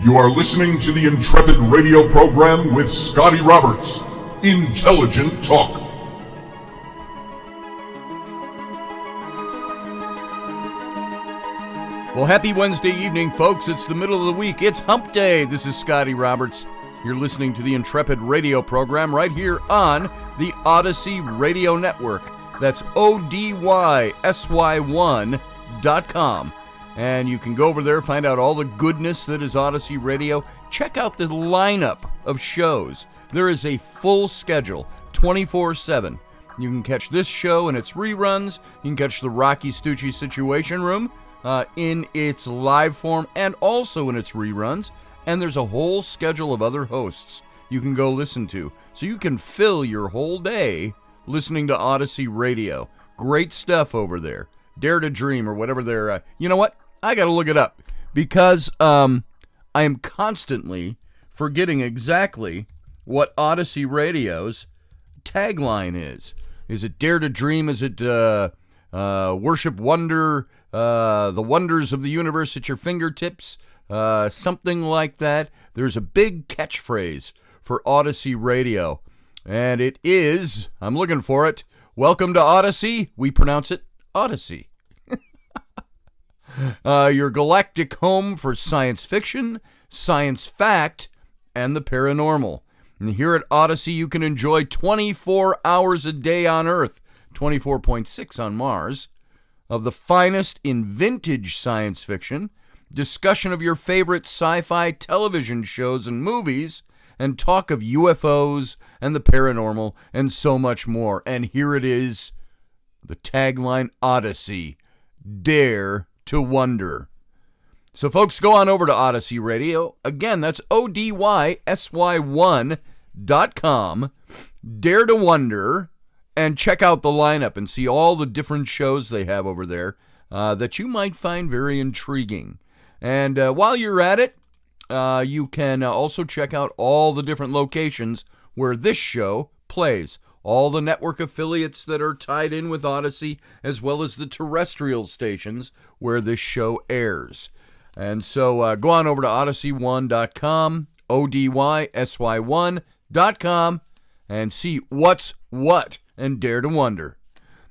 You are listening to the Intrepid radio program with Scotty Roberts. Intelligent Talk. Well, happy Wednesday evening, folks. It's the middle of the week. It's hump day. This is Scotty Roberts. You're listening to the Intrepid radio program right here on the Odyssey Radio Network. That's ODYSY1.com. And you can go over there, find out all the goodness that is Odyssey Radio. Check out the lineup of shows. There is a full schedule, 24/7. You can catch this show in its reruns. You can catch the Rocky Stucci Situation Room in its live form and also in its reruns. And there's a whole schedule of other hosts you can go listen to. So you can fill your whole day listening to Odyssey Radio. Great stuff over there. Dare to Dream or whatever they're... you know what? I got to look it up because I am constantly forgetting exactly what Odyssey Radio's tagline is. Is it Dare to Dream? Is it Worship Wonder, the wonders of the universe at your fingertips? Something like that. There's a big catchphrase for Odyssey Radio, and it is, I'm looking for it, welcome to Odyssey. We pronounce it Odyssey. Your galactic home for science fiction, science fact, and the paranormal. And here at Odyssey, you can enjoy 24 hours a day on Earth, 24.6 on Mars, of the finest in vintage science fiction, discussion of your favorite sci-fi television shows and movies, and talk of UFOs and the paranormal, and so much more. And here it is, the tagline Odyssey, Dare to Wonder. So folks, go on over to Odyssey Radio. Again, that's ODYSY1.com. Dare to Wonder, and check out the lineup and see all the different shows they have over there that you might find very intriguing. And while you're at it, you can also check out all the different locations where this show plays. All the network affiliates that are tied in with Odyssey, as well as the terrestrial stations where this show airs. And so go on over to odyssey1.com, ODYSY1.com, and see what's what and dare to wonder.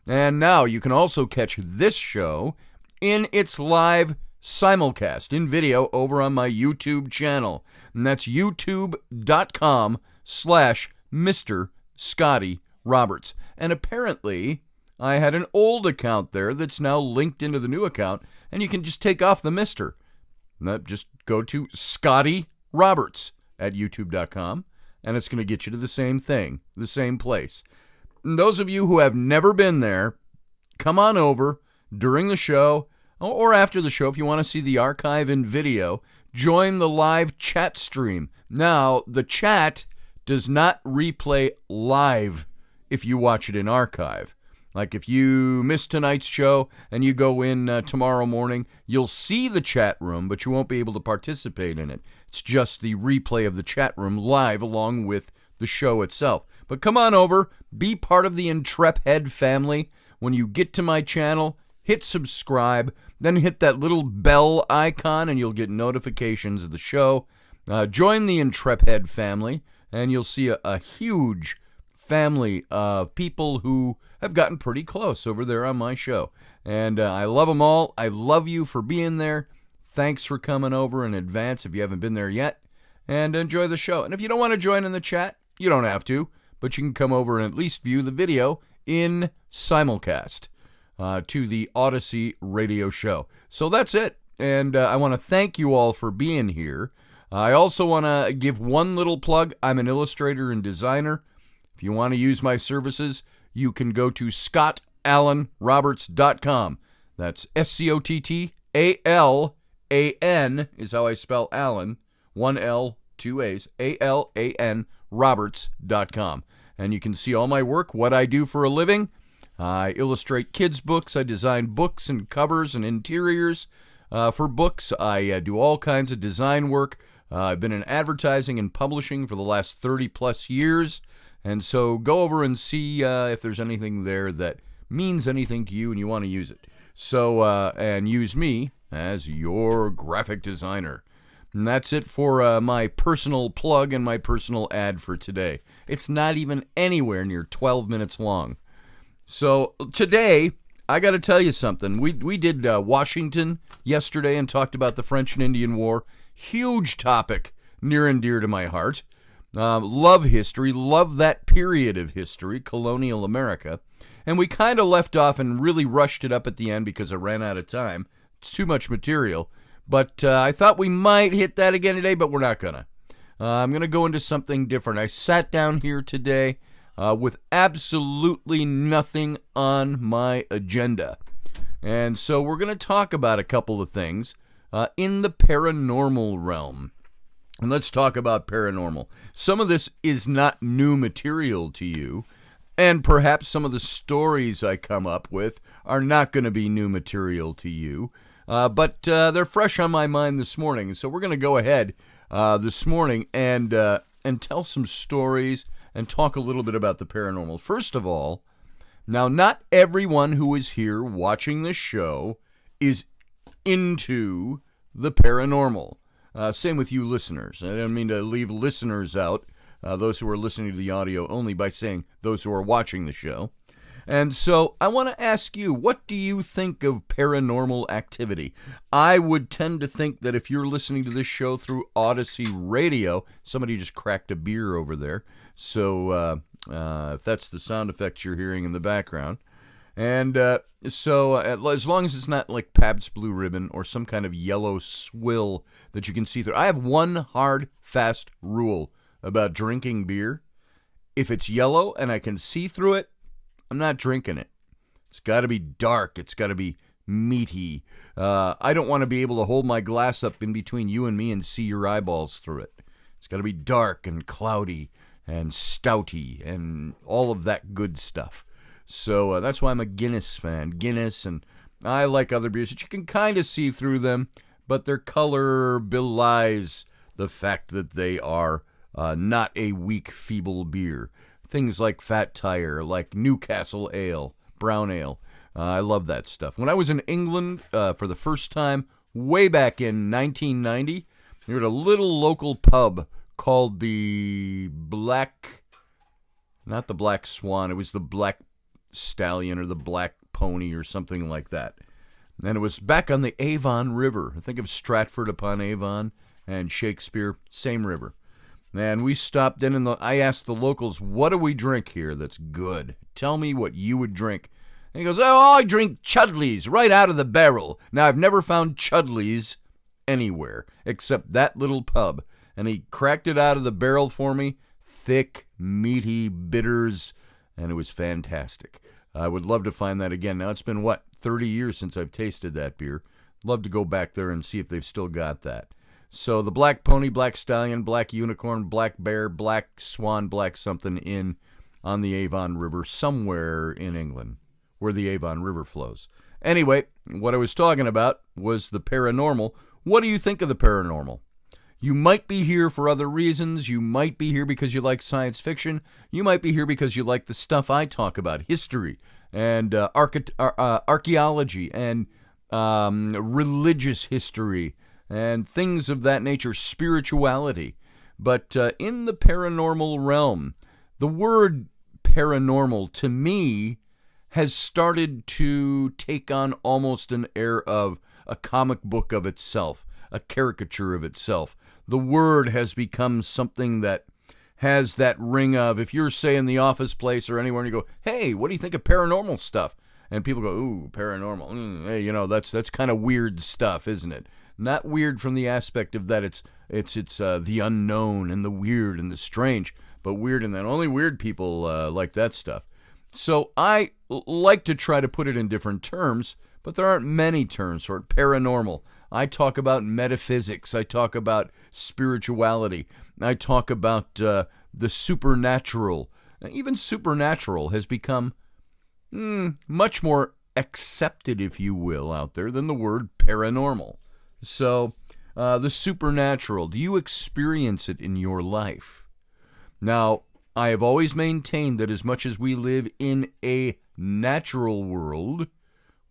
And now you can also catch this show in its live simulcast in video over on my YouTube channel. And that's youtube.com/Mr. Scotty Roberts. And apparently, I had an old account there that's now linked into the new account, and you can just take off the Mr. Just go to Scotty Roberts at youtube.com, and it's going to get you to the same thing, the same place. And those of you who have never been there, come on over during the show or after the show if you want to see the archive in video. Join the live chat stream. Now, the chat does not replay live if you watch it in archive. Like if you missed tonight's show and you go in tomorrow morning, you'll see the chat room, but you won't be able to participate in it. It's just the replay of the chat room live along with the show itself. But come on over, be part of the Intrepid family. When you get to my channel, hit subscribe, then hit that little bell icon and you'll get notifications of the show. Join the Intrepid family, and you'll see a huge family of people who have gotten pretty close over there on my show. And I love them all. I love you for being there. Thanks for coming over in advance if you haven't been there yet. And enjoy the show. And if you don't want to join in the chat, you don't have to, but you can come over and at least view the video in simulcast to the Odyssey radio show. So that's it. And I want to thank you all for being here. I also want to give one little plug. I'm an illustrator and designer. If you want to use my services, you can go to scottallanroberts.com. That's SCOTTALAN is how I spell Allen. 1 L, 2 A's. ALAN Roberts.com. And you can see all my work, what I do for a living. I illustrate kids' books. I design books and covers and interiors for books. I do all kinds of design work. I've been in advertising and publishing for the last 30 plus years. And so go over and see if there's anything there that means anything to you and you want to use it. So, and use me as your graphic designer. And that's it for my personal plug and my personal ad for today. It's not even anywhere near 12 minutes long. So today, I got to tell you something. We did Washington yesterday and talked about the French and Indian War. Huge topic, near and dear to my heart. Love history, love that period of history, colonial America. And we kind of left off and really rushed it up at the end because I ran out of time. It's too much material. But I thought we might hit that again today, but we're not going to. I'm going to go into something different. I sat down here today with absolutely nothing on my agenda. And so we're going to talk about a couple of things in the paranormal realm. And let's talk about paranormal. Some of this is not new material to you, and perhaps some of the stories I come up with are not going to be new material to you, but they're fresh on my mind this morning. So we're going to go ahead this morning and tell some stories and talk a little bit about the paranormal. First of all, now not everyone who is here watching this show is into the paranormal. Same with you listeners. I don't mean to leave listeners out, those who are listening to the audio only, by saying those who are watching the show. And so I want to ask you, what do you think of paranormal activity? I would tend to think that if you're listening to this show through Odyssey Radio, somebody just cracked a beer over there. So if that's the sound effects you're hearing in the background. And so as long as it's not like Pabst Blue Ribbon or some kind of yellow swill that you can see through. I have one hard, fast rule about drinking beer. If it's yellow and I can see through it, I'm not drinking it. It's got to be dark. It's got to be meaty. I don't want to be able to hold my glass up in between you and me and see your eyeballs through it. It's got to be dark and cloudy and stouty and all of that good stuff. So that's why I'm a Guinness fan. Guinness, and I like other beers that you can kind of see through them, but their color belies the fact that they are not a weak, feeble beer. Things like Fat Tire, like Newcastle Ale, Brown Ale. I love that stuff. When I was in England for the first time, way back in 1990, we were at a little local pub called the not the Black Swan, it was the Black Stallion or the Black Pony or something like that. And it was back on the Avon River. Think of Stratford upon Avon and Shakespeare, same river. And we stopped in and I asked the locals, what do we drink here that's good? Tell me what you would drink. And he goes, oh, I drink Chudleys right out of the barrel. Now, I've never found Chudleys anywhere except that little pub. And he cracked it out of the barrel for me. Thick, meaty bitters, and it was fantastic. I would love to find that again. Now, it's been, 30 years since I've tasted that beer. Love to go back there and see if they've still got that. So the Black Pony, Black Stallion, Black Unicorn, Black Bear, Black Swan, Black something on the Avon River somewhere in England where the Avon River flows. Anyway, what I was talking about was the paranormal. What do you think of the paranormal? You might be here for other reasons. You might be here because you like science fiction. You might be here because you like the stuff I talk about, history and archaeology and religious history and things of that nature, spirituality. But in the paranormal realm, the word paranormal, to me, has started to take on almost an air of a comic book of itself, a caricature of itself. The word has become something that has that ring of, if you're, say, in the office place or anywhere, and you go, hey, what do you think of paranormal stuff? And people go, ooh, paranormal. Hey, that's kind of weird stuff, isn't it? Not weird from the aspect of that it's the unknown and the weird and the strange, but weird in that only weird people like that stuff. So I like to try to put it in different terms, but there aren't many terms for it. Paranormal. I talk about metaphysics. I talk about spirituality. I talk about the supernatural. Even supernatural has become much more accepted, if you will, out there than the word paranormal. So, the supernatural, do you experience it in your life? Now, I have always maintained that as much as we live in a natural world,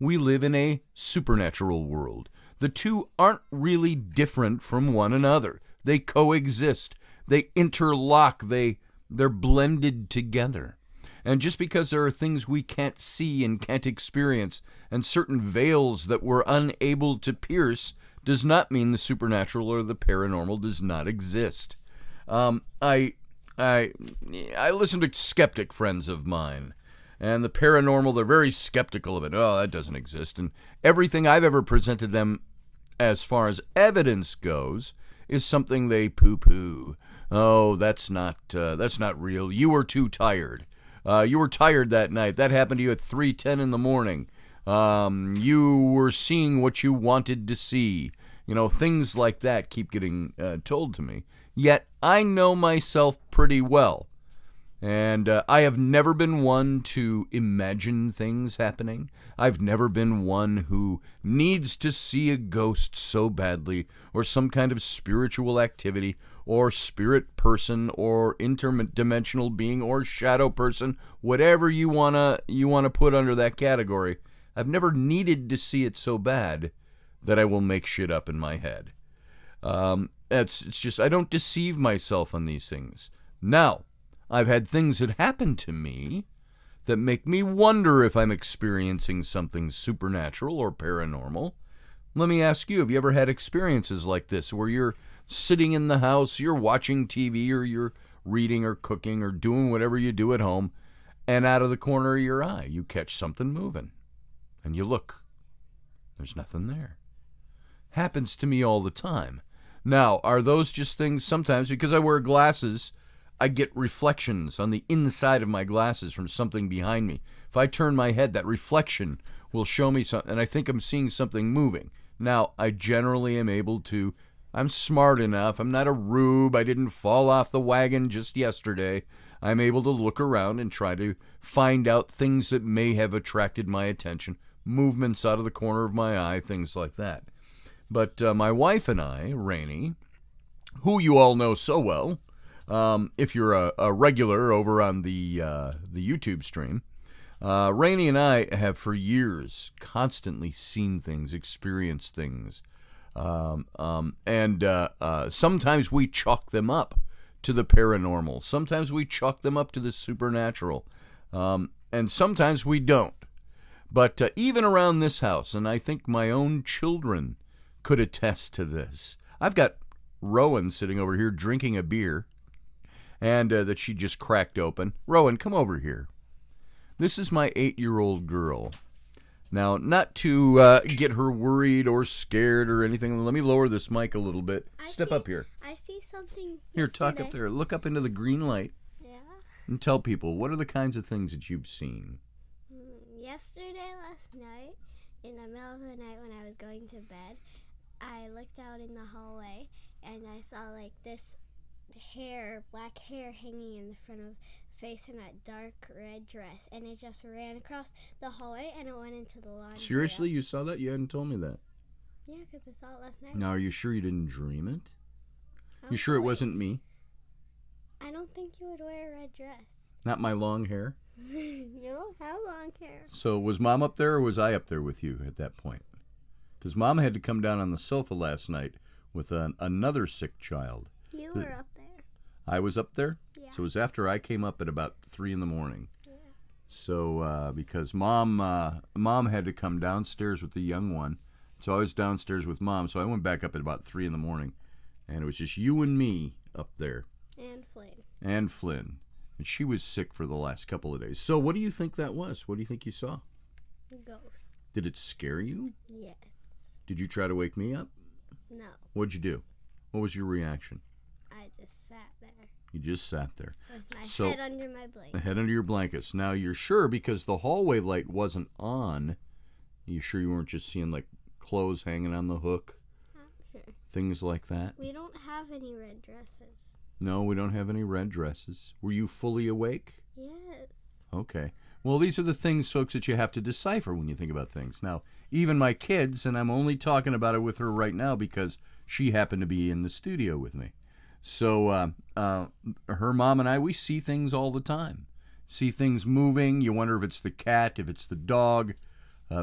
we live in a supernatural world. The two aren't really different from one another. They coexist. They interlock. They're blended together. And just because there are things we can't see and can't experience, and certain veils that we're unable to pierce, does not mean the supernatural or the paranormal does not exist. I listen to skeptic friends of mine, and the paranormal, they're very skeptical of it. Oh, that doesn't exist. And everything I've ever presented them as far as evidence goes is something they poo-poo. Oh, that's not real. You were too tired. You were tired that night. That happened to you at 3:10 in the morning. You were seeing what you wanted to see. Things like that keep getting told to me. Yet I know myself pretty well. And I have never been one to imagine things happening. I've never been one who needs to see a ghost so badly, or some kind of spiritual activity, or spirit person, or interdimensional being, or shadow person, whatever you wanna put under that category. I've never needed to see it so bad that I will make shit up in my head. It's just I don't deceive myself on these things. Now, I've had things that happen to me that make me wonder if I'm experiencing something supernatural or paranormal. Let me ask you, have you ever had experiences like this where you're sitting in the house, you're watching TV, or you're reading or cooking or doing whatever you do at home, and out of the corner of your eye, you catch something moving, and you look. There's nothing there. Happens to me all the time. Now, are those just things sometimes, because I wear glasses, I get reflections on the inside of my glasses from something behind me. If I turn my head, that reflection will show me something, and I think I'm seeing something moving. Now, I generally am able to, I'm smart enough, I'm not a rube, I didn't fall off the wagon just yesterday. I'm able to look around and try to find out things that may have attracted my attention, movements out of the corner of my eye, things like that. But my wife and I, Rainey, who you all know so well, if you're a regular over on the YouTube stream, Rainey and I have for years constantly seen things, experienced things, and sometimes we chalk them up to the paranormal. Sometimes we chalk them up to the supernatural, and sometimes we don't. But even around this house, and I think my own children could attest to this. I've got Rowan sitting over here drinking a beer, and that she just cracked open. Rowan, come over here. This is my 8-year-old girl. Now, not to get her worried or scared or anything, let me lower this mic a little bit. Step up here. I see something. Here, talk up there. Look up into the green light. Yeah. And tell people, what are the kinds of things that you've seen? Yesterday, last night, in the middle of the night when I was going to bed, I looked out in the hallway and I saw like this black hair hanging in the front of face in a dark red dress, and it just ran across the hallway and it went into the laundry. Seriously? You saw that? You hadn't told me that. Yeah, because I saw it last night. Now, are you sure you didn't dream it? You sure it wasn't me? I don't think you would wear a red dress. Not my long hair? You don't have long hair. So was Mom up there or was I up there with you at that point? Because Mom had to come down on the sofa last night with another sick child. You were up there. I was up there? Yeah. So it was after I came up at about 3 in the morning. Yeah. So because Mom had to come downstairs with the young one, so I was downstairs with Mom, so I went back up at about 3 in the morning, and it was just you and me up there. And Flynn. And she was sick for the last couple of days. So what do you think that was? What do you think you saw? A ghost. Did it scare you? Yes. Did you try to wake me up? No. What'd you do? What was your reaction? I just sat there. You just sat there. With my head under my blanket. The head under your blankets. Now, you're sure because the hallway light wasn't on, you sure you weren't just seeing, like, clothes hanging on the hook? I'm sure. Things like that? We don't have any red dresses. No, we don't have any red dresses. Were you fully awake? Yes. Okay. Well, these are the things, folks, that you have to decipher when you think about things. Now, even my kids, and I'm only talking about it with her right now because she happened to be in the studio with me. So her mom and I, we see things all the time. See things moving. You wonder if it's the cat, if it's the dog,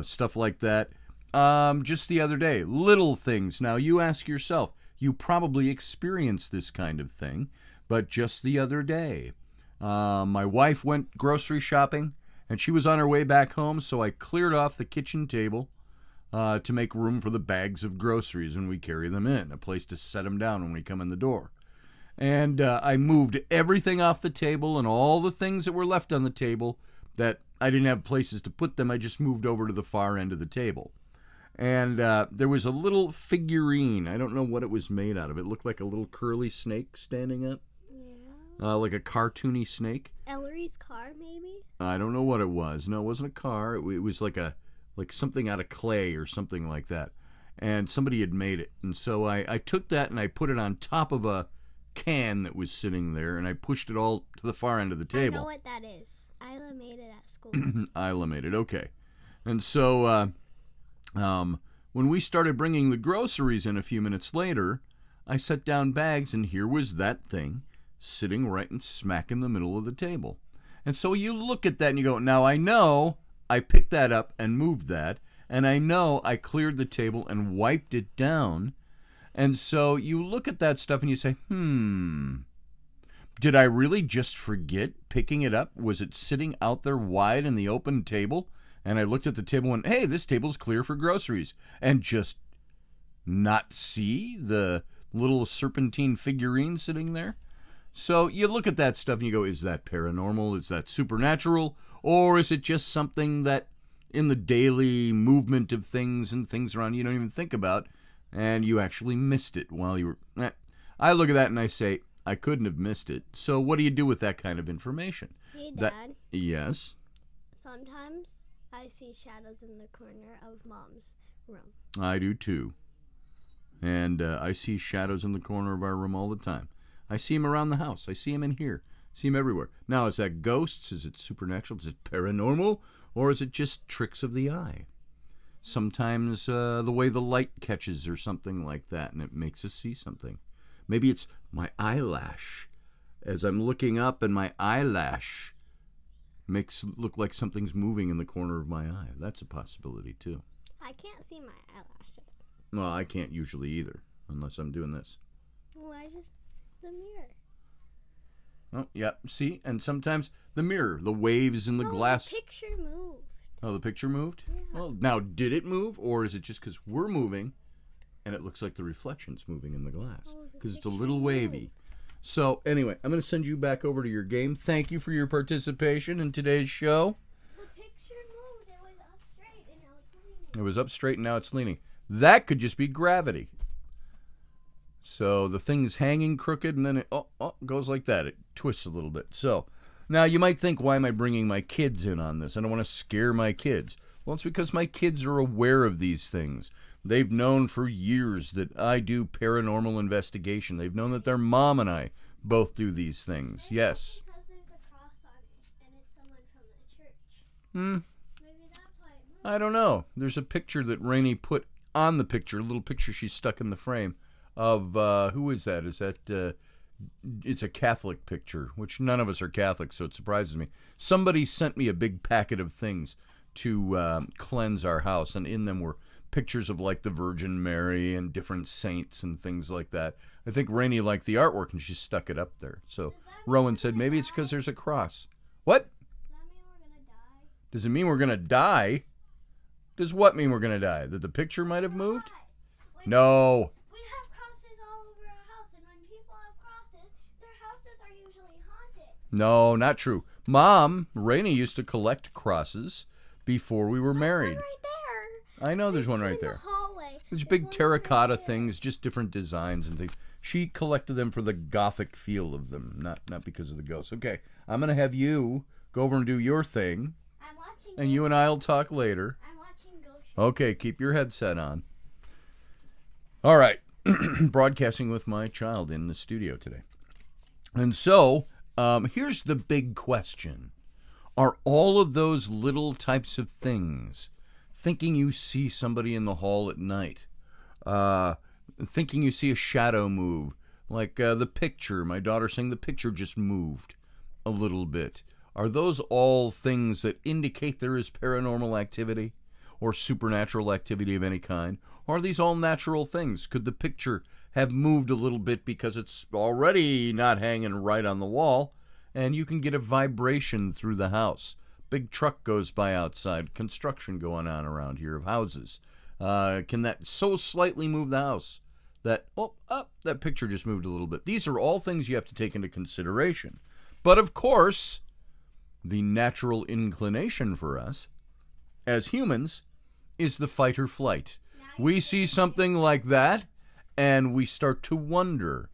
stuff like that. Just the other day. Little things. Now, you ask yourself, you probably experienced this kind of thing, but just the other day, my wife went grocery shopping, and she was on her way back home, so I cleared off the kitchen table to make room for the bags of groceries when we carry them in, a place to set them down when we come in the door. And I moved everything off the table, and all the things that were left on the table that I didn't have places to put them, I just moved over to the far end of the table. And there was a little figurine. I don't know what it was made out of. It looked like a little curly snake standing up. Yeah. Like a cartoony snake. Ellery's car, maybe? I don't know what it was. No, it wasn't a car. It was like something out of clay or something like that. And somebody had made it. And so I took that and I put it on top of a can that was sitting there, and I pushed it all to the far end of the table. I know what that is. Isla made it at school. Isla made it, okay. And so when we started bringing the groceries in a few minutes later, I set down bags, and here was that thing sitting right and smack in the middle of the table. And so you look at that and you go, now I know I picked that up and moved that, and I know I cleared the table and wiped it down. And so you look at that stuff and you say, did I really just forget picking it up? Was it sitting out there wide in the open table? And I looked at the table and, hey, this table's clear for groceries. And just not see the little serpentine figurine sitting there? So you look at that stuff and you go, is that paranormal? Is that supernatural? Or is it just something that in the daily movement of things and things around you don't even think about, and you actually missed it while you were... I look at that and I say, I couldn't have missed it. So what do you do with that kind of information? Hey, Dad. Yes? Sometimes I see shadows in the corner of Mom's room. I do too. And I see shadows in the corner of our room all the time. I see them around the house. I see them in here. I see them everywhere. Now, is that ghosts? Is it supernatural? Is it paranormal? Or is it just tricks of the eye? Sometimes the way the light catches or something like that, and it makes us see something. Maybe it's my eyelash. As I'm looking up and my eyelash makes it look like something's moving in the corner of my eye. That's a possibility, too. I can't see my eyelashes. Well, I can't usually either, unless I'm doing this. Well, the mirror. Oh, yeah, see? And sometimes the mirror, the waves in the glass. The picture moved. Oh, the picture moved? Yeah. Well, now, did it move, or is it just because we're moving and it looks like the reflection's moving in the glass? Because it's a little wavy. So, anyway, I'm going to send you back over to your game. Thank you for your participation in today's show. The picture moved. It was up straight, and now it's leaning. It was up straight, and now it's leaning. That could just be gravity. So the thing's hanging crooked, and then it goes like that. It twists a little bit. So now you might think, why am I bringing my kids in on this? I don't want to scare my kids. Well, it's because my kids are aware of these things. They've known for years that I do paranormal investigation. They've known that their mom and I both do these things. Maybe Yes. because there's a cross on it, and it's someone from the church. Maybe that's why it moved. I don't know. There's a picture that Rainey put on the picture, a little picture she stuck in the frame of, who is that? Is that, it's a Catholic picture, which none of us are Catholic, so it surprises me. Somebody sent me a big packet of things to cleanse our house, and in them were pictures of like the Virgin Mary and different saints and things like that. I think Rainey liked the artwork and she stuck it up there. So Rowan said maybe it's because there's a cross. What? Does that mean we're gonna die? Does it mean we're going to die? Does what mean we're going to die? That the picture might have moved? No. We have crosses all over our house, and when people have crosses, their houses are usually haunted. No, not true. Mom, Rainey used to collect crosses before we were married. There's one right there. I know there's one right in the there. hallway. There's There's big one terracotta right there. things, just different designs and things. She collected them for the gothic feel of them, not because of the ghosts. Okay, I'm going to have you go over and do your thing, I'm watching. and you and I will talk later. I'm watching Ghost. Okay, keep your headset on. All right, broadcasting with my child in the studio today. And so, here's the big question. Are all of those little types of things, thinking you see somebody in the hall at night, thinking you see a shadow move, like the picture, my daughter saying the picture just moved a little bit, are those all things that indicate there is paranormal activity? or supernatural activity of any kind? Or are these all natural things? Could the picture have moved a little bit because it's already not hanging right on the wall, and you can get a vibration through the house? Big truck goes by outside, construction going on around here of houses. Can that so slightly move the house that, that picture just moved a little bit? These are all things you have to take into consideration. But of course, the natural inclination for us as humans is the fight or flight. We see something like that, and we start to wonder,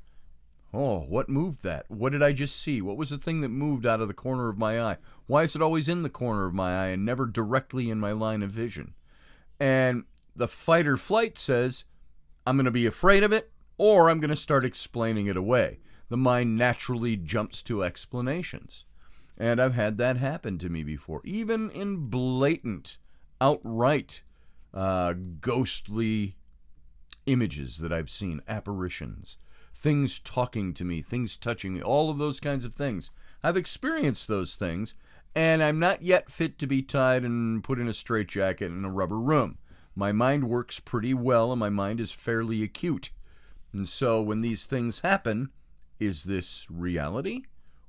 oh, what moved that? What did I just see? What was the thing that moved out of the corner of my eye? Why is it always in the corner of my eye and never directly in my line of vision? And the fight or flight says, I'm going to be afraid of it, or I'm going to start explaining it away. The mind naturally jumps to explanations. And I've had that happen to me before, even in blatant, outright, ghostly images that I've seen, apparitions, things talking to me, things touching me, all of those kinds of things. I've experienced those things, and I'm not yet fit to be tied and put in a straitjacket in a rubber room. My mind works pretty well, and my mind is fairly acute. And so when these things happen, is this reality?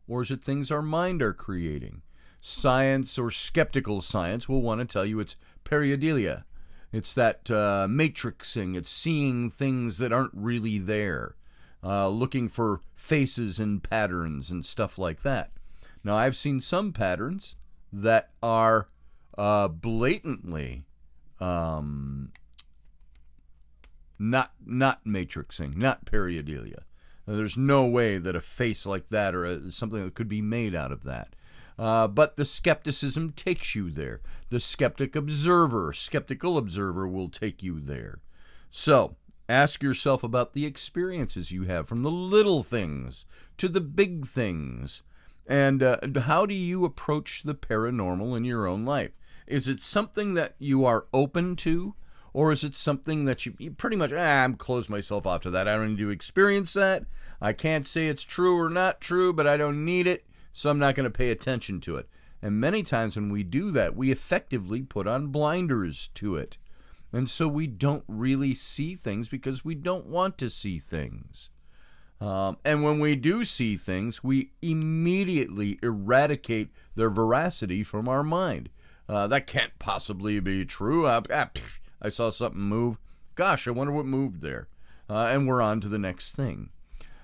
Or is it things our mind are creating? Science, or skeptical science, will want to tell you it's pareidolia. It's that matrixing. It's seeing things that aren't really there. Looking for faces and patterns and stuff like that. Now, I've seen some patterns that are blatantly not matrixing, not pareidolia. There's no way that a face like that or something that could be made out of that. But the skepticism takes you there. The skeptical observer will take you there. So, ask yourself about the experiences you have, from the little things to the big things. And how do you approach the paranormal in your own life? Is it something that you are open to? Or is it something that you pretty much, I'm close myself off to that. I don't need to experience that. I can't say it's true or not true, but I don't need it, so I'm not going to pay attention to it. And many times when we do that, we effectively put on blinders to it. And so we don't really see things because we don't want to see things. And when we do see things, we immediately eradicate their veracity from our mind. That can't possibly be true. I saw something move. Gosh, I wonder what moved there. And we're on to the next thing.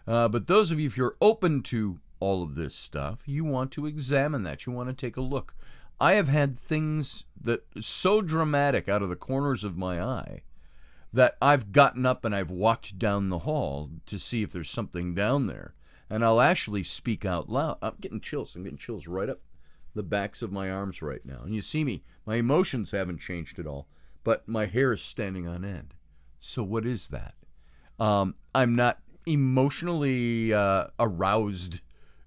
But those of you, if you're open to all of this stuff, you want to examine that. You want to take a look. I have had things that so dramatic out of the corners of my eye that I've gotten up and I've walked down the hall to see if there's something down there. And I'll actually speak out loud. I'm getting chills. I'm getting chills right up the backs of my arms right now. And you see me, my emotions haven't changed at all, but my hair is standing on end. So what is that? I'm not emotionally aroused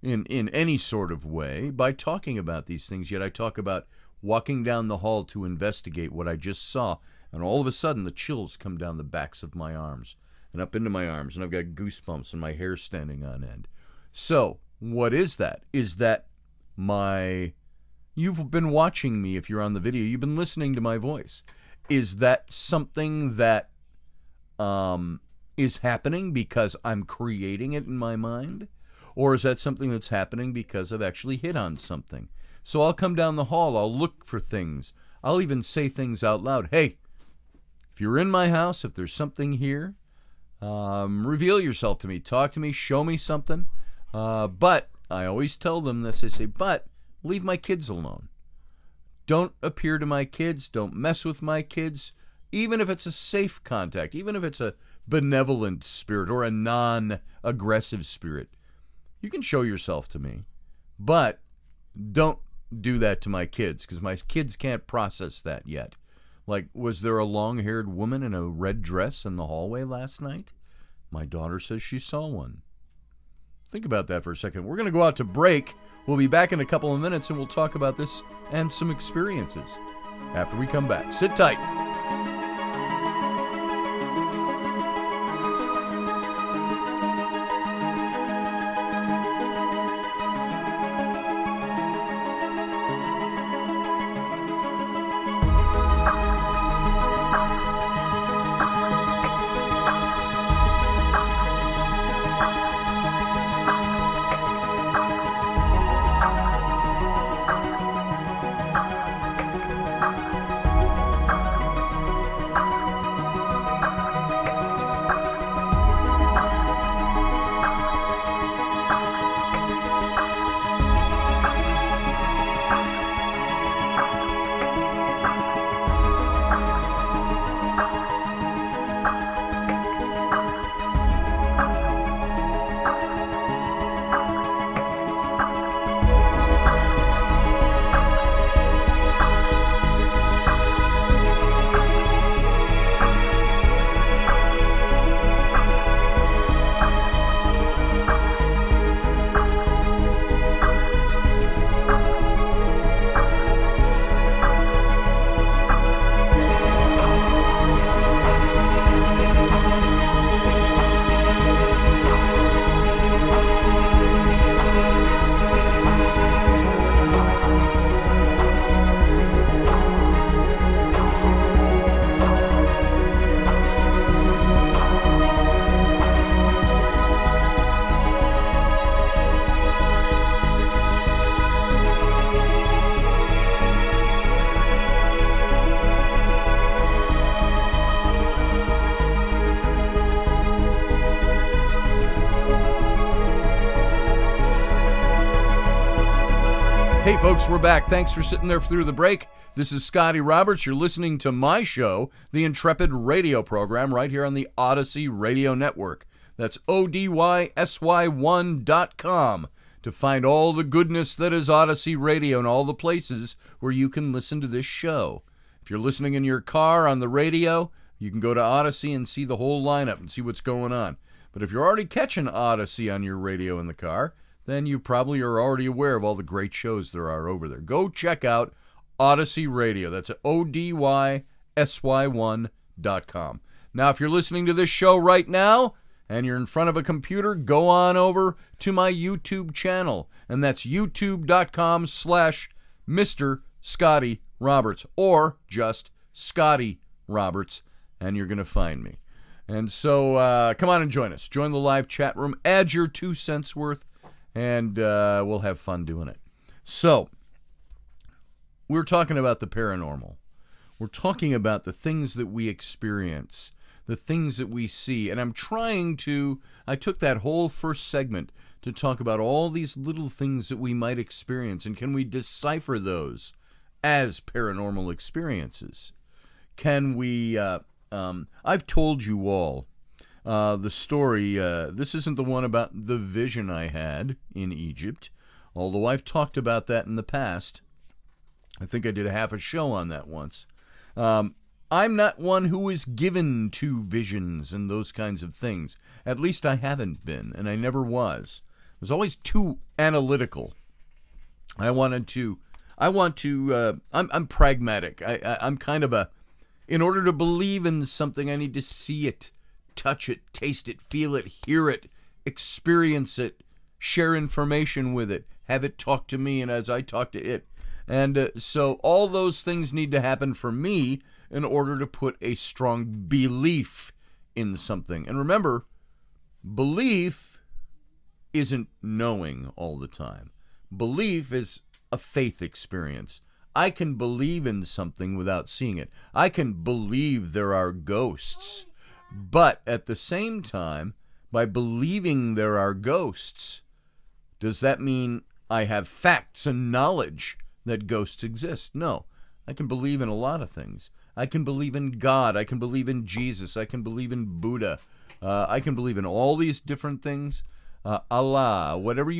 in any sort of way by talking about these things, yet I talk about walking down the hall to investigate what I just saw, and all of a sudden the chills come down the backs of my arms and up into my arms, and I've got goosebumps and my hair standing on end. So what is that? Is that you've been watching me? If you're on the video, you've been listening to my voice. Is that something that is happening because I'm creating it in my mind? Or is that something that's happening because I've actually hit on something? So I'll come down the hall, I'll look for things. I'll even say things out loud. Hey, if you're in my house, if there's something here, reveal yourself to me. Talk to me, show me something. But I always tell them this. I say, but leave my kids alone. Don't appear to my kids. Don't mess with my kids. Even if it's a safe contact, even if it's a benevolent spirit or a non-aggressive spirit, you can show yourself to me. But don't do that to my kids, because my kids can't process that yet. Like, was there a long-haired woman in a red dress in the hallway last night? My daughter says she saw one. Think about that for a second. We're going to go out to break. We'll be back in a couple of minutes, and we'll talk about this and some experiences after we come back. Sit tight. Hey folks, we're back. Thanks for sitting there through the break. This is Scotty Roberts. You're listening to my show, the Intrepid radio program, right here on the Odyssey Radio Network. That's ODYSY1.com to find all the goodness that is Odyssey Radio and all the places where you can listen to this show. If you're listening in your car on the radio, you can go to Odyssey and see the whole lineup and see what's going on. But if you're already catching Odyssey on your radio in the car, then you probably are already aware of all the great shows there are over there. Go check out Odyssey Radio. That's ODYSY1.com. Now, if you're listening to this show right now and you're in front of a computer, go on over to my YouTube channel, and that's youtube.com/Mr. Scotty Roberts, or just Scotty Roberts, and you're going to find me. And so come on and join us. Join the live chat room. Add your 2 cents worth, and we'll have fun doing it. So, we're talking about the paranormal. We're talking about the things that we experience, the things that we see. And I took that whole first segment to talk about all these little things that we might experience, and can we decipher those as paranormal experiences? Can we, I've told you all the story. This isn't the one about the vision I had in Egypt, although I've talked about that in the past. I think I did a half a show on that once. I'm not one who is given to visions and those kinds of things. At least I haven't been, and I never was. I was always too analytical. I'm pragmatic. I'm kind of in order to believe in something, I need to see it, touch it, taste it, feel it, hear it, experience it, share information with it, have it talk to me, and as I talk to it. And so all those things need to happen for me in order to put a strong belief in something. And remember, belief isn't knowing all the time. Belief is a faith experience. I can believe in something without seeing it. I can believe there are ghosts. But at the same time, by believing there are ghosts, does that mean I have facts and knowledge that ghosts exist? No. I can believe in a lot of things. I can believe in God. I can believe in Jesus. I can believe in Buddha. I can believe in all these different things. Allah, whatever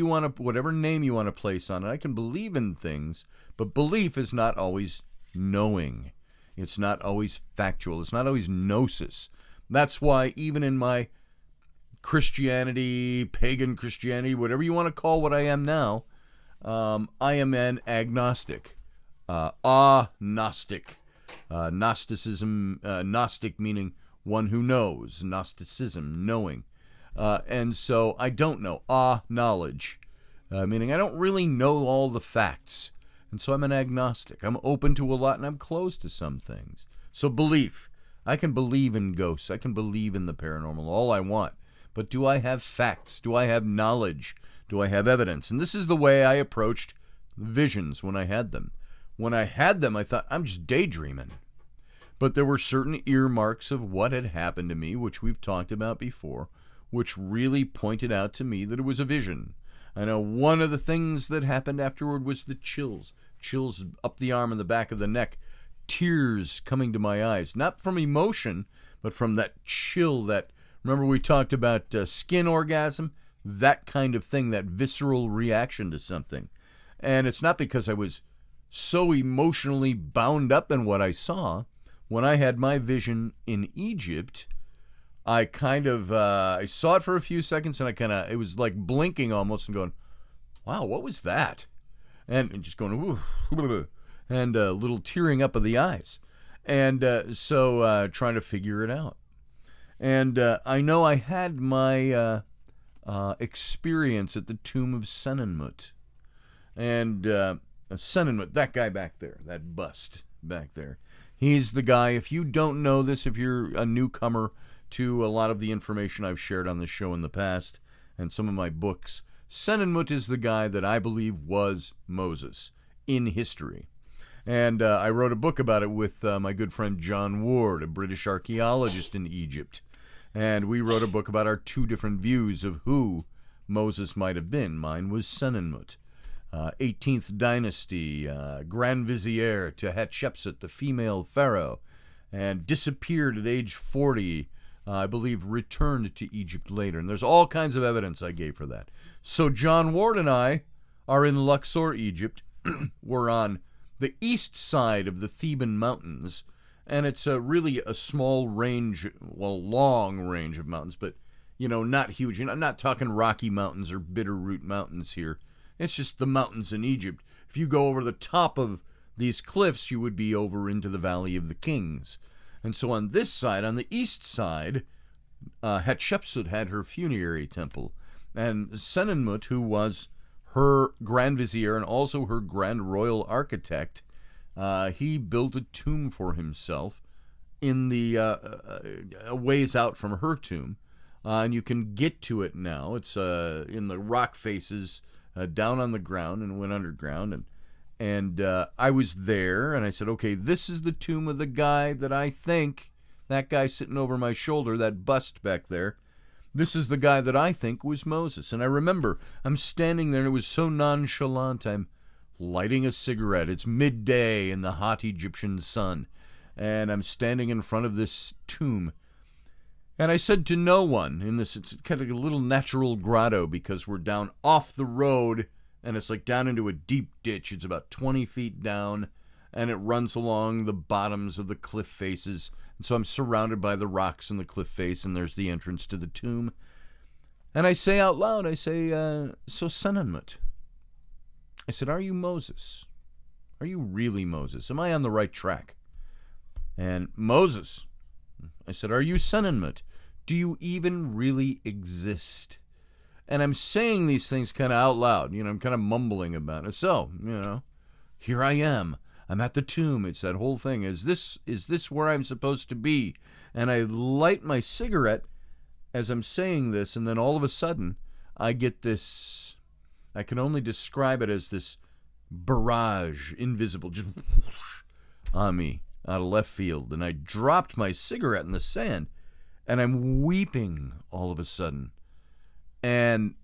name you want to place on it. I can believe in things, but belief is not always knowing. It's not always factual. It's not always gnosis. That's why even in my Christianity, pagan Christianity, whatever you want to call what I am now, I am an agnostic, agnostic. Gnosticism, Gnostic meaning one who knows, Gnosticism, knowing. And so I don't know, knowledge, meaning I don't really know all the facts. And so I'm an agnostic. I'm open to a lot and I'm closed to some things. So belief. I can believe in ghosts. I can believe in the paranormal, all I want. But do I have facts? Do I have knowledge? Do I have evidence? And this is the way I approached visions when I had them. When I had them, I thought, I'm just daydreaming. But there were certain earmarks of what had happened to me, which we've talked about before, which really pointed out to me that it was a vision. I know one of the things that happened afterward was the chills up the arm and the back of the neck, tears coming to my eyes, not from emotion, but from that chill, remember we talked about skin orgasm, that kind of thing, that visceral reaction to something. And it's not because I was so emotionally bound up in what I saw. When I had my vision in Egypt, I kind of, I saw it for a few seconds and it was like blinking almost and going, wow, what was that? And just going, ooh, and a little tearing up of the eyes. And so trying to figure it out. And I know I had my experience at the tomb of Senenmut. And Senenmut, that guy back there, that bust back there, he's the guy, if you don't know this, if you're a newcomer to a lot of the information I've shared on this show in the past and some of my books, Senenmut is the guy that I believe was Moses in history. And I wrote a book about it with my good friend John Ward, a British archaeologist in Egypt. And we wrote a book about our two different views of who Moses might have been. Mine was Senenmut. 18th dynasty, Grand Vizier to Hatshepsut, the female pharaoh, and disappeared at age 40, I believe returned to Egypt later. And there's all kinds of evidence I gave for that. So John Ward and I are in Luxor, Egypt. We're on the east side of the Theban mountains, and it's really a small range, well, long range of mountains, but, not huge. I'm not talking Rocky Mountains or Bitterroot Mountains here. It's just the mountains in Egypt. If you go over the top of these cliffs, you would be over into the Valley of the Kings. And so on this side, on the east side, Hatshepsut had her funerary temple. And Senenmut, who was her Grand Vizier and also her Grand Royal Architect, he built a tomb for himself in the a ways out from her tomb. And you can get to it now. It's in the rock faces down on the ground, and went underground. And I was there, and I said, okay, this is the tomb of the guy that I think, that guy sitting over my shoulder, that bust back there, this is the guy that I think was Moses. And I remember I'm standing there, and it was so nonchalant. I'm lighting a cigarette. It's midday in the hot Egyptian sun, and I'm standing in front of this tomb. And I said to no one in this, it's kind of a little natural grotto because we're down off the road, and it's like down into a deep ditch. It's about 20 feet down, and it runs along the bottoms of the cliff faces. And so I'm surrounded by the rocks and the cliff face, and there's the entrance to the tomb. And I say out loud, I say, so Senenmut, I said, are you Moses? Are you really Moses? Am I on the right track? And Moses, I said, are you Senenmut? Do you even really exist? And I'm saying these things kind of out loud. I'm kind of mumbling about it. So, here I am. I'm at the tomb. It's that whole thing. Is this where I'm supposed to be? And I light my cigarette as I'm saying this, and then all of a sudden, I get this, I can only describe it as this barrage, invisible, just on me, out of left field. And I dropped my cigarette in the sand, and I'm weeping all of a sudden. And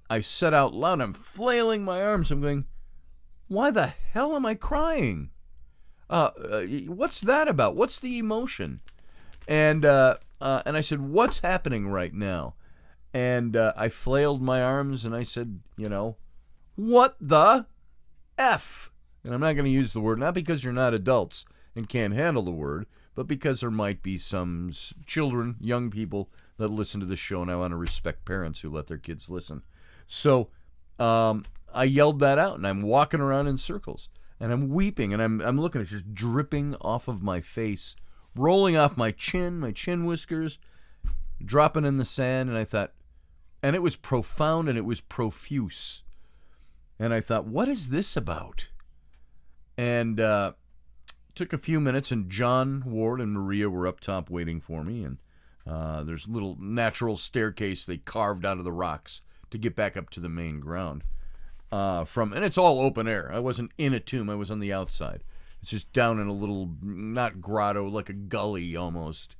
I said out loud, I'm flailing my arms, I'm going, why the hell am I crying? What's that about? What's the emotion? And I said, what's happening right now? And I flailed my arms, and I said, what the F? And I'm not going to use the word, not because you're not adults and can't handle the word, but because there might be some children, young people that listen to this show, and I want to respect parents who let their kids listen. So I yelled that out, and I'm walking around in circles, and I'm weeping, and I'm looking, it's just dripping off of my face, rolling off my chin whiskers, dropping in the sand. And I thought, and it was profound and it was profuse. And I thought, what is this about? And took a few minutes, and John Ward and Maria were up top waiting for me. And there's a little natural staircase they carved out of the rocks to get back up to the main ground. And it's all open air. I wasn't in a tomb. I was on the outside. It's just down in a little, not grotto, like a gully almost.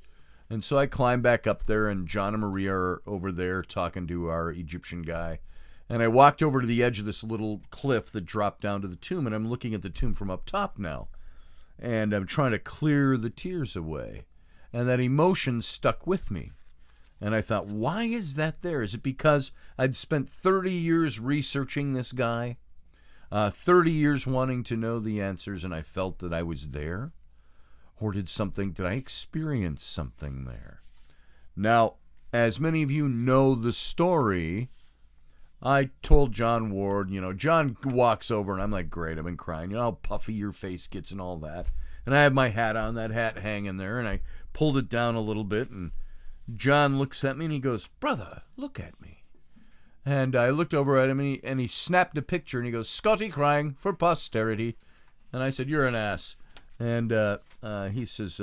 And so I climbed back up there, and John and Maria are over there talking to our Egyptian guy. And I walked over to the edge of this little cliff that dropped down to the tomb, and I'm looking at the tomb from up top now. And I'm trying to clear the tears away. And that emotion stuck with me. And I thought, why is that there? Is it because I'd spent 30 years researching this guy? 30 years wanting to know the answers, and I felt that I was there? Or did I experience something there? Now, as many of you know the story, I told John Ward, John walks over, and I'm like, great, I've been crying. How puffy your face gets and all that. And I had my hat on, that hat hanging there, and I pulled it down a little bit, and John looks at me, and he goes, brother, look at me. And I looked over at him, and he snapped a picture, and he goes, Scotty crying for posterity. And I said, you're an ass. And he says,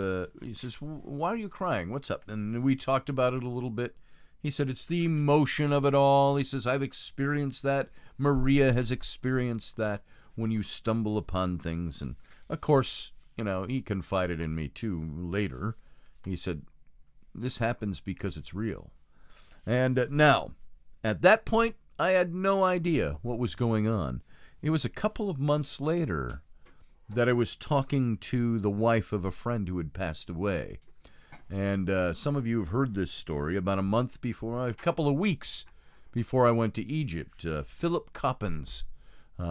why are you crying? What's up? And we talked about it a little bit. He said, it's the emotion of it all. He says, I've experienced that. Maria has experienced that when you stumble upon things. And, of course, he confided in me, too, later. He said, this happens because it's real. And now, at that point, I had no idea what was going on. it was a couple of months later that I was talking to the wife of a friend who had passed away. And some of you have heard this story. About a couple of weeks before I went to Egypt, Philip Coppens.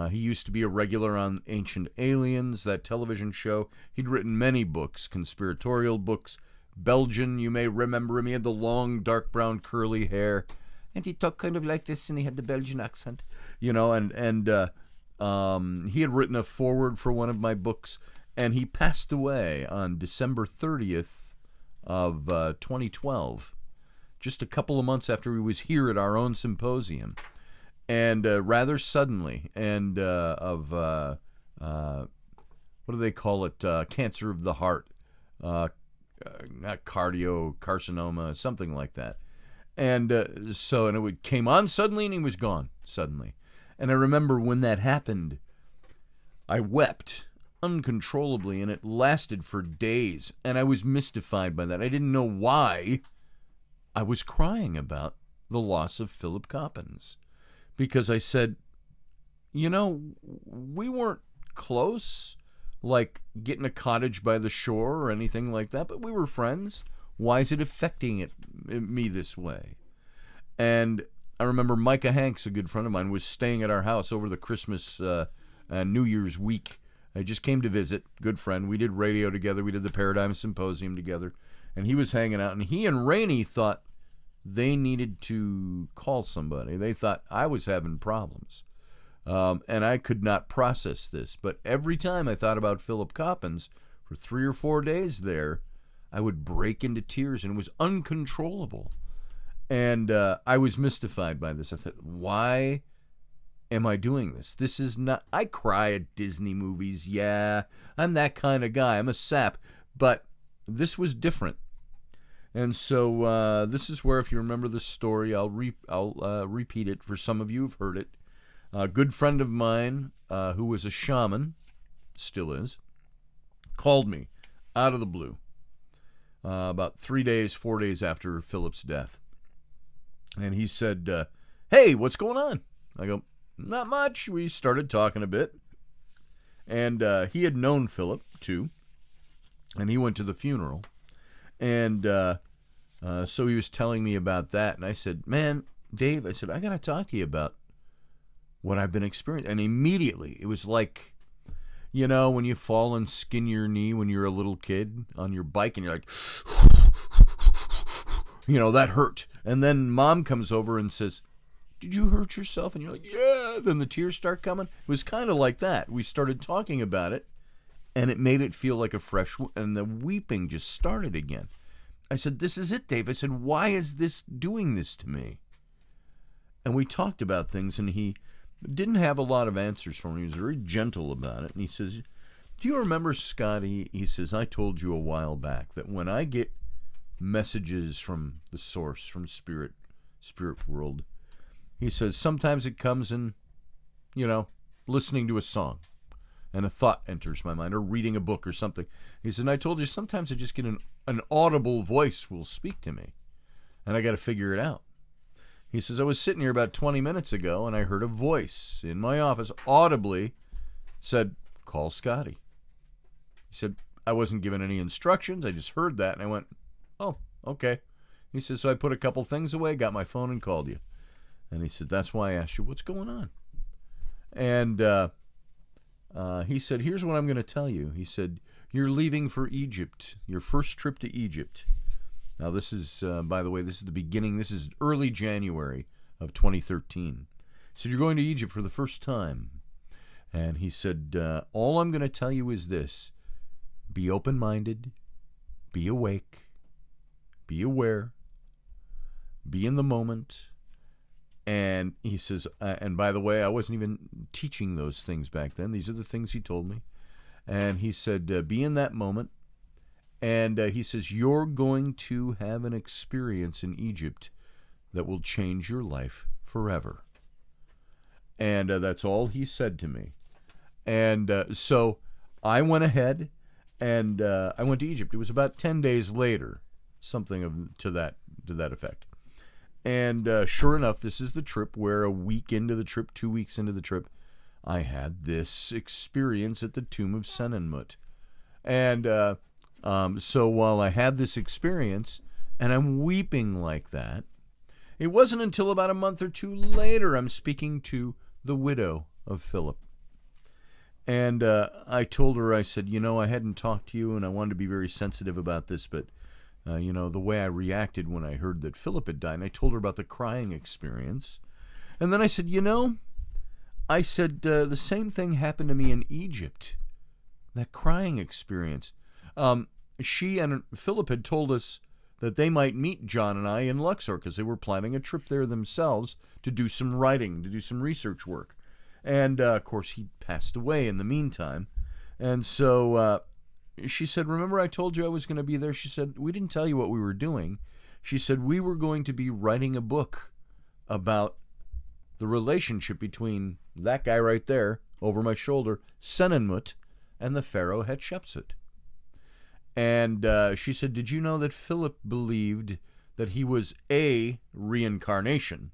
He used to be a regular on Ancient Aliens, that television show. He'd written many books, conspiratorial books. Belgian, you may remember him. He had the long, dark brown, curly hair. And he talked kind of like this, and he had the Belgian accent. You know, and he had written a foreword for one of my books, and he passed away on December 30th of 2012, just a couple of months after he was here at our own symposium, and rather suddenly, and what do they call it? Cancer of the heart, not carcinoma, something like that. And it came on suddenly, and he was gone suddenly. And I remember when that happened, I wept uncontrollably, and it lasted for days, and I was mystified by that. I didn't know why I was crying about the loss of Philip Coppens, because I said, you know, we weren't close, like getting a cottage by the shore or anything like that, but we were friends. Why is it affecting me this way? And I remember Micah Hanks, a good friend of mine, was staying at our house over the Christmas New Year's week. I just came to visit, good friend. We did radio together. We did the Paradigm Symposium together. And he was hanging out. And he and Rainey thought they needed to call somebody. They thought I was having problems. And I could not process this. But every time I thought about Philip Coppens, for 3 or 4 days there, I would break into tears, and it was uncontrollable. And I was mystified by this. I thought, why am I doing this? This is not... I cry at Disney movies. Yeah, I'm that kind of guy. I'm a sap. But this was different. And so this is where, if you remember the story, I'll repeat it for some of you who've heard it. A good friend of mine who was a shaman, still is, called me out of the blue about 4 days after Philip's death. And he said, hey, what's going on? I go, not much. We started talking a bit. And he had known Philip, too. And he went to the funeral. And so he was telling me about that. And I said, man, Dave, I said, I got to talk to you about what I've been experiencing. And immediately, it was like, you know, when you fall and skin your knee when you're a little kid on your bike, and you're like, you know, that hurt. And then mom comes over and says, did you hurt yourself? And you're like, yeah. Then the tears start coming. It was kind of like that. We started talking about it, and it made it feel like a fresh, and the weeping just started again. I said, this is it, Dave. I said, why is this doing this to me? And we talked about things, and he didn't have a lot of answers for me. He was very gentle about it. And he says, do you remember, Scotty? He says, I told you a while back that when I get messages from the source, from spirit world, he says, sometimes it comes in, you know, listening to a song, and a thought enters my mind, or reading a book or something. He said, and I told you, sometimes I just get an audible voice will speak to me, and I got to figure it out. He says, I was sitting here about 20 minutes ago, and I heard a voice in my office audibly said, call Scotty. He said, I wasn't given any instructions. I just heard that, and I went, oh, okay. He says, so I put a couple things away, got my phone, and called you. And he said, that's why I asked you, what's going on? And he said, here's what I'm going to tell you. He said, you're leaving for Egypt, your first trip to Egypt. Now, this is, by the way, this is the beginning. This is early January of 2013. He said, you're going to Egypt for the first time. And he said, all I'm going to tell you is this. Be open-minded. Be awake. Be aware. Be in the moment. And he says, and by the way, I wasn't even teaching those things back then. These are the things he told me. And he said, be in that moment. And he says, you're going to have an experience in Egypt that will change your life forever. And that's all he said to me. And so I went ahead and I went to Egypt. It was about 10 days later, something to that effect. And sure enough, this is the trip where a week into the trip, 2 weeks into the trip, I had this experience at the tomb of Senenmut. And so while I had this experience, and I'm weeping like that, it wasn't until about a month or two later I'm speaking to the widow of Philip. And I told her, I said, I hadn't talked to you, and I wanted to be very sensitive about this, but, the way I reacted when I heard that Philip had died, and I told her about the crying experience. And then I said, the same thing happened to me in Egypt, that crying experience. She and Philip had told us that they might meet John and I in Luxor because they were planning a trip there themselves to do some writing, to do some research work. And, of course, he passed away in the meantime. And so she said, remember I told you I was going to be there? She said, we didn't tell you what we were doing. She said, we were going to be writing a book about the relationship between that guy right there, over my shoulder, Senenmut, and the pharaoh Hatshepsut. And she said, did you know that Philip believed that he was a reincarnation,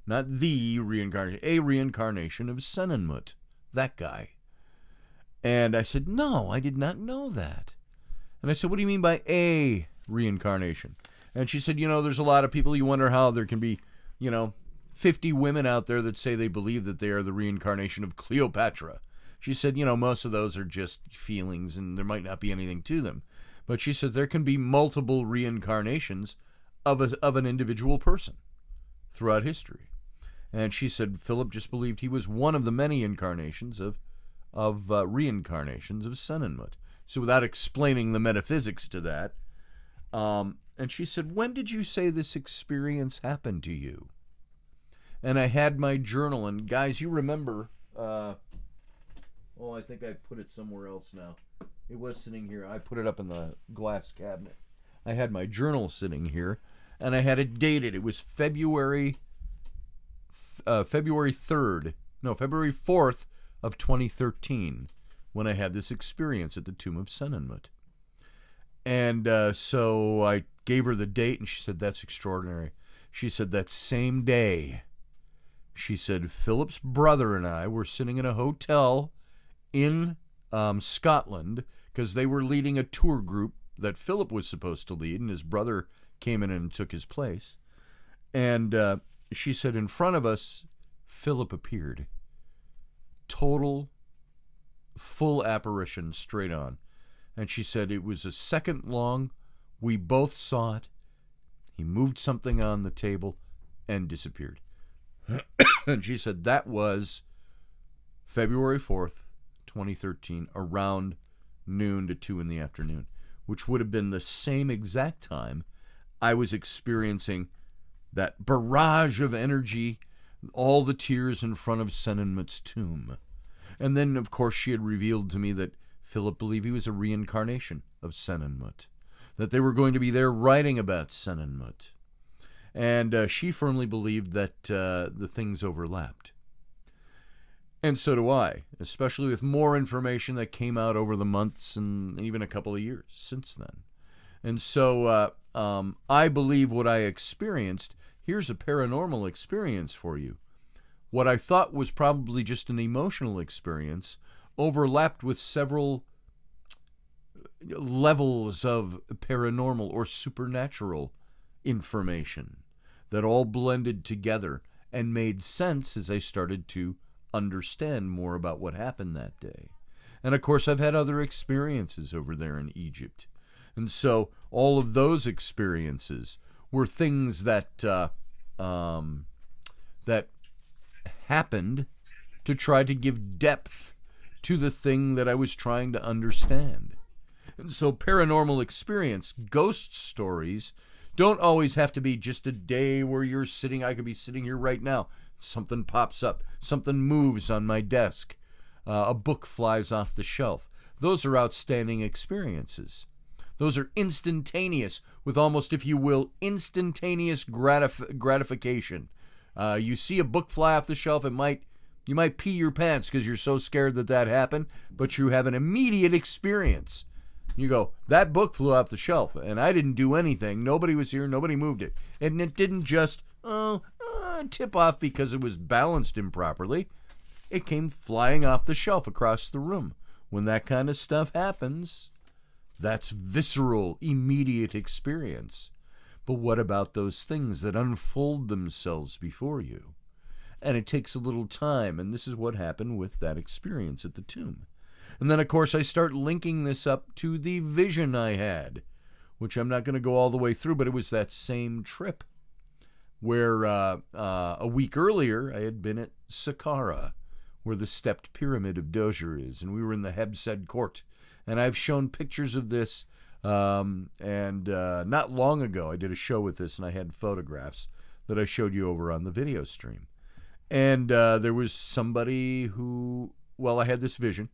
not the reincarnation, a reincarnation of Senenmut, that guy? And I said, no, I did not know that. And I said, what do you mean by a reincarnation? And she said, there's a lot of people, you wonder how there can be, 50 women out there that say they believe that they are the reincarnation of Cleopatra. She said, most of those are just feelings and there might not be anything to them. But she said there can be multiple reincarnations of an individual person throughout history. And she said Philip just believed he was one of the many incarnations of reincarnations of Senenmut. So without explaining the metaphysics to that, and she said, when did you say this experience happened to you? And I had my journal, and guys, you remember, I think I put it somewhere else now. It was sitting here. I put it up in the glass cabinet. I had my journal sitting here, and I had it dated. It was February 4th of 2013 when I had this experience at the tomb of Senenmut. And so I gave her the date, and she said, that's extraordinary. She said, that same day, she said, Philip's brother and I were sitting in a hotel in Scotland because they were leading a tour group that Philip was supposed to lead, and his brother came in and took his place. And she said, in front of us, Philip appeared. Total, full apparition, straight on. And she said it was a second long. We both saw it. He moved something on the table and disappeared. And she said that was February 4th, 2013, around noon to 2 in the afternoon, which would have been the same exact time I was experiencing that barrage of energy, all the tears in front of Senenmut's tomb. And then, of course, she had revealed to me that Philip believed he was a reincarnation of Senenmut, that they were going to be there writing about Senenmut. And she firmly believed that the things overlapped. And so do I, especially with more information that came out over the months and even a couple of years since then. And so I believe what I experienced, here's a paranormal experience for you. What I thought was probably just an emotional experience overlapped with several levels of paranormal or supernatural information that all blended together and made sense as I started to understand more about what happened that day. And of course, I've had other experiences over there in Egypt. And so all of those experiences were things that that happened to try to give depth to the thing that I was trying to understand. And so paranormal experience, ghost stories, don't always have to be just a day where you're sitting. I could be sitting here right now. Something pops up. Something moves on my desk. A book flies off the shelf. Those are outstanding experiences. Those are instantaneous, with almost, if you will, instantaneous gratification. You see a book fly off the shelf, you might pee your pants because you're so scared that happened, but you have an immediate experience. You go, that book flew off the shelf, and I didn't do anything. Nobody was here. Nobody moved it. And it didn't just tip off because it was balanced improperly. it came flying off the shelf across the room. When that kind of stuff happens, that's visceral, immediate experience. But what about those things that unfold themselves before you? And it takes a little time, and this is what happened with that experience at the tomb. And then, of course, I start linking this up to the vision I had, which I'm not going to go all the way through, but it was that same trip where a week earlier I had been at Saqqara, where the stepped pyramid of Dozier is, and we were in the Hebsed court. And I've shown pictures of this, and not long ago I did a show with this, and I had photographs that I showed you over on the video stream. And there was somebody who, well, I had this vision,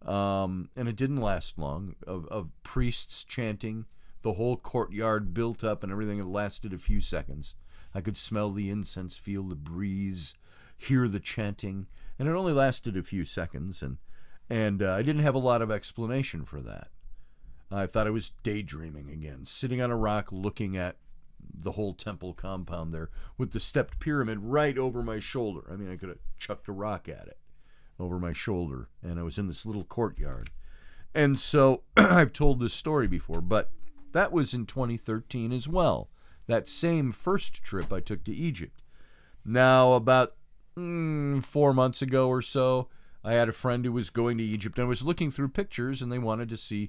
and it didn't last long, of priests chanting, the whole courtyard built up and everything. It lasted a few seconds. I could smell the incense, feel the breeze, hear the chanting, and it only lasted a few seconds, and I didn't have a lot of explanation for that. I thought I was daydreaming again, sitting on a rock looking at the whole temple compound there with the stepped pyramid right over my shoulder. I mean, I could have chucked a rock at it over my shoulder, and I was in this little courtyard. And so I've told this story before, but that was in 2013 as well, that same first trip I took to Egypt. Now, about 4 months ago or so, I had a friend who was going to Egypt, and I was looking through pictures, and they wanted to see,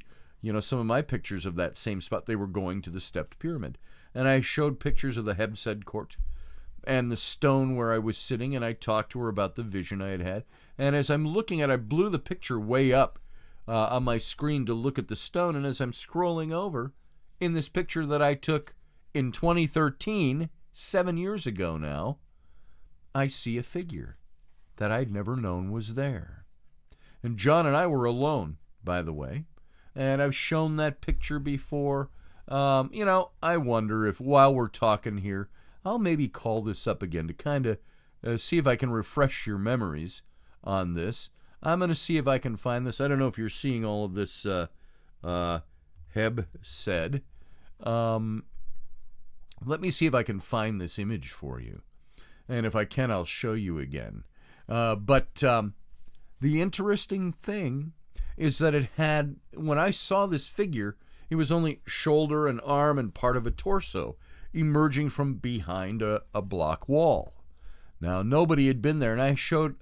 some of my pictures of that same spot. They were going to the stepped pyramid. And I showed pictures of the Hebsed court and the stone where I was sitting, and I talked to her about the vision I had had. And as I'm looking at it, I blew the picture way up on my screen to look at the stone, and as I'm scrolling over, in this picture that I took in 2013, 7 years ago now, I see a figure that I'd never known was there. And John and I were alone, by the way, and I've shown that picture before. I wonder if while we're talking here, I'll maybe call this up again to kind of see if I can refresh your memories on this. I'm going to see if I can find this. I don't know if you're seeing all of this Heb said. Let me see if I can find this image for you. And if I can, I'll show you again. But the interesting thing is that it had, when I saw this figure, it was only shoulder and arm and part of a torso emerging from behind a block wall. Now, nobody had been there, and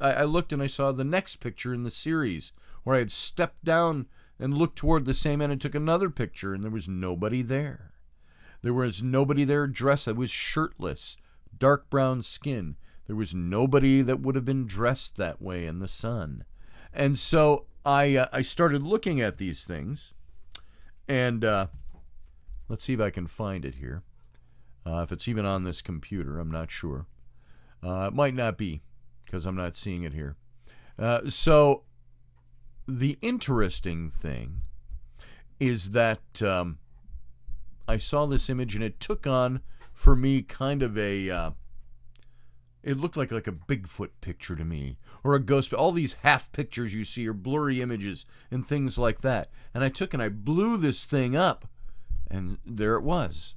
I looked and I saw the next picture in the series where I had stepped down and looked toward the same end and took another picture, and there was nobody there. There was nobody there dressed. I was shirtless, dark brown skin. There was nobody that would have been dressed that way in the sun. And so I started looking at these things, and let's see if I can find it here. If it's even on this computer, I'm not sure. It might not be, because I'm not seeing it here. So the interesting thing is that I saw this image, and it took on, for me, kind of a... it looked like a Bigfoot picture to me, or a ghost. All these half pictures you see are blurry images and things like that. And I blew this thing up, and there it was.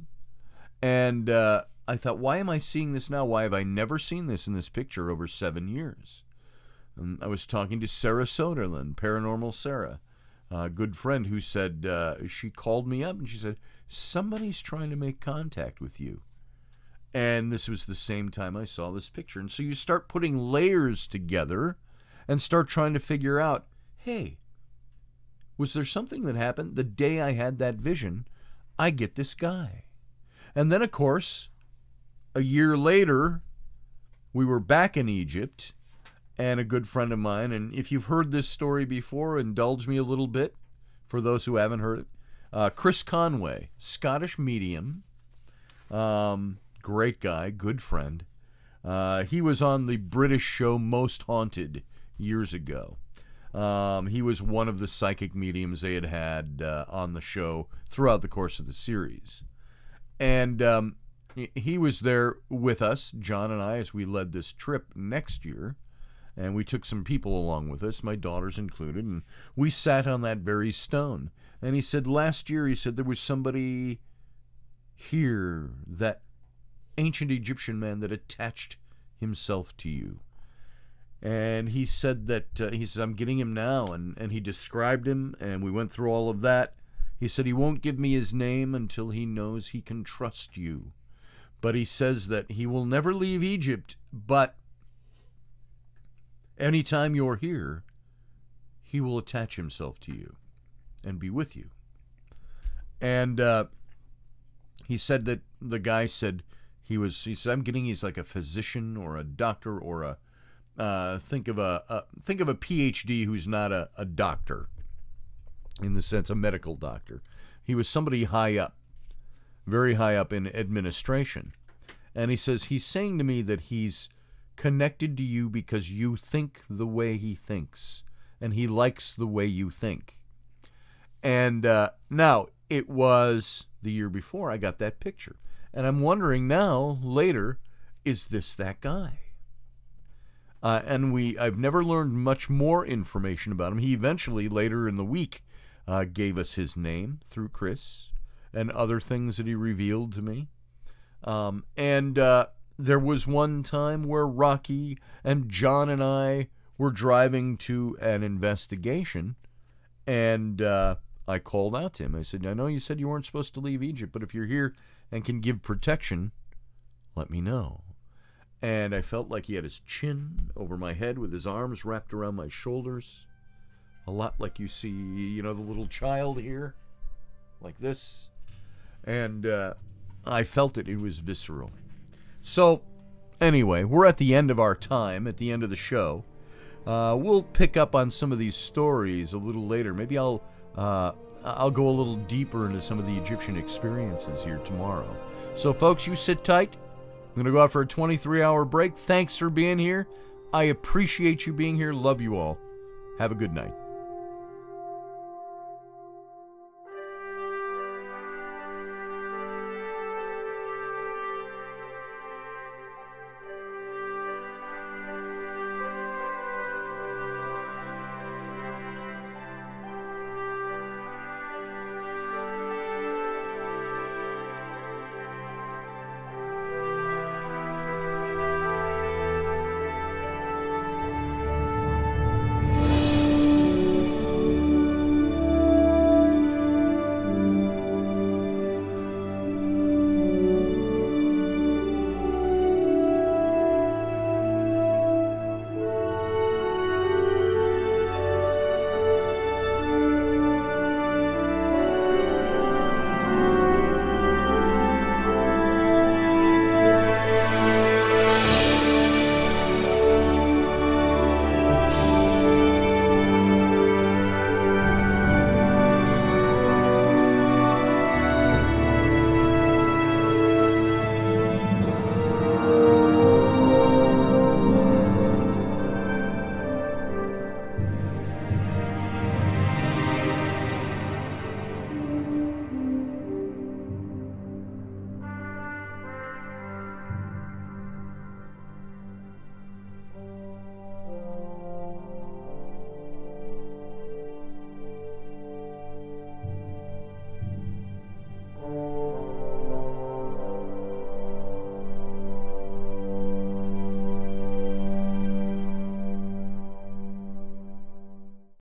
And I thought, why am I seeing this now? Why have I never seen this in this picture over 7 years? And I was talking to Sarah Soderlund, Paranormal Sarah, a good friend, who said, she called me up and she said, somebody's trying to make contact with you. And this was the same time I saw this picture. And so you start putting layers together and start trying to figure out, hey, was there something that happened the day I had that vision? I get this guy. And then, of course, a year later, we were back in Egypt, and a good friend of mine, and if you've heard this story before, indulge me a little bit, for those who haven't heard it. Chris Conway, Scottish medium, great guy, good friend. He was on the British show Most Haunted years ago. He was one of the psychic mediums they had on the show throughout the course of the series. And he was there with us, John and I, as we led this trip next year. And we took some people along with us, my daughters included, and we sat on that very stone. And he said, last year, he said, there was somebody here, that ancient Egyptian man that attached himself to you. And he said that, he says, I'm getting him now. And he described him, and we went through all of that. He said he won't give me his name until he knows he can trust you. But he says that he will never leave Egypt, but anytime you're here, he will attach himself to you and be with you. And he said that the guy said he said, I'm getting, he's like a physician or a doctor or think of a PhD who's not a doctor in the sense a medical doctor. He was somebody high up, very high up in administration. And he says he's saying to me that he's connected to you because you think the way he thinks, and he likes the way you think. And now, it was the year before I got that picture. And I'm wondering now, later, is this that guy? And I've never learned much more information about him. He eventually, later in the week, gave us his name through Chris and other things that he revealed to me. And there was one time where Rocky and John and I were driving to an investigation, and I called out to him. I said, I know you said you weren't supposed to leave Egypt, but if you're here and can give protection, let me know. And I felt like he had his chin over my head with his arms wrapped around my shoulders. A lot like you see, the little child here, like this. And I felt it. It was visceral. So, anyway, we're at the end of our time, at the end of the show. We'll pick up on some of these stories a little later. Maybe I'll go a little deeper into some of the Egyptian experiences here tomorrow. So, folks, you sit tight. I'm going to go out for a 23-hour break. Thanks for being here. I appreciate you being here. Love you all. Have a good night.